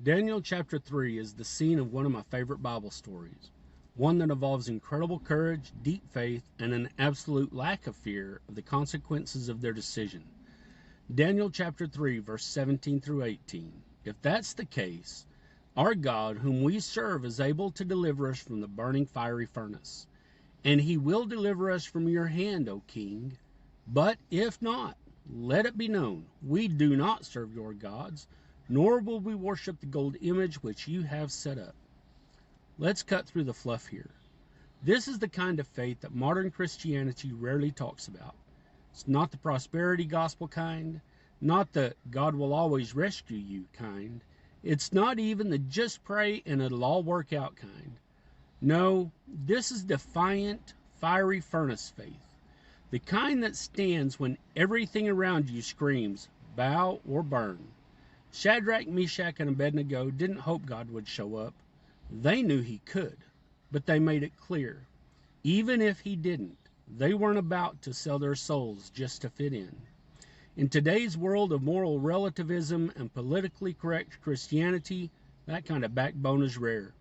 Daniel chapter 3 is the scene of one of my favorite Bible stories, one that involves incredible courage, deep faith, and an absolute lack of fear of the consequences of their decision. Daniel chapter 3, verse 17 through 18. If that's the case, our God, whom we serve, is able to deliver us from the burning fiery furnace, and he will deliver us from your hand, O king. But if not, let it be known, we do not serve your gods, nor will we worship the gold image which you have set up. Let's cut through the fluff here. This is the kind of faith that modern Christianity rarely talks about. It's not the prosperity gospel kind, not the God will always rescue you kind. It's not even the just pray and it'll all work out kind. No, this is defiant, fiery furnace faith. The kind that stands when everything around you screams, bow or burn. Shadrach, Meshach, and Abednego didn't hope God would show up. They knew he could, but they made it clear, even if he didn't, they weren't about to sell their souls just to fit in. In today's world of moral relativism and politically correct Christianity, that kind of backbone is rare.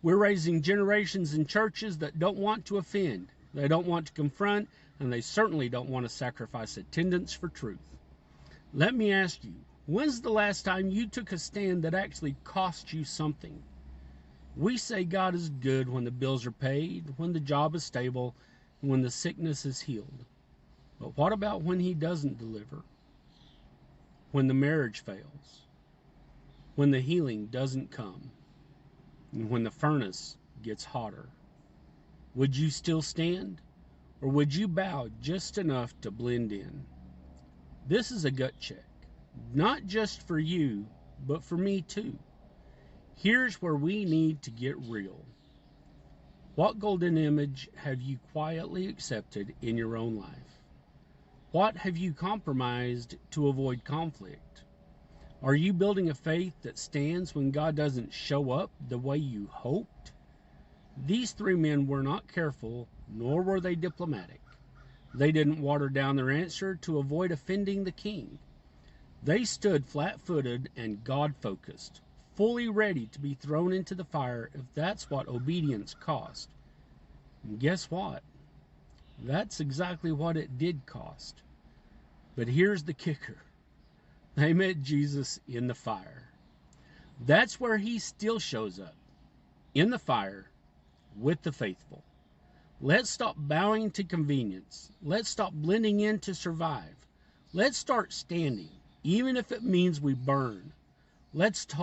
We're raising generations in churches that don't want to offend, they don't want to confront, and they certainly don't want to sacrifice attendance for truth. Let me ask you, when's the last time you took a stand that actually cost you something? We say God is good when the bills are paid, when the job is stable, and when the sickness is healed. But what about when he doesn't deliver? When the marriage fails? When the healing doesn't come? And when the furnace gets hotter? Would you still stand? Or would you bow just enough to blend in? This is a gut check. Not just for you, but for me too. Here's where we need to get real. What golden image have you quietly accepted in your own life? What have you compromised to avoid conflict? Are you building a faith that stands when God doesn't show up the way you hoped? These three men were not careful, nor were they diplomatic. They didn't water down their answer to avoid offending the king. They stood flat-footed and God-focused, fully ready to be thrown into the fire if that's what obedience cost. And guess what? That's exactly what it did cost. But here's the kicker. They met Jesus in the fire. That's where he still shows up, in the fire, with the faithful. Let's stop bowing to convenience. Let's stop blending in to survive. Let's start standing, even if it means we burn. Let's talk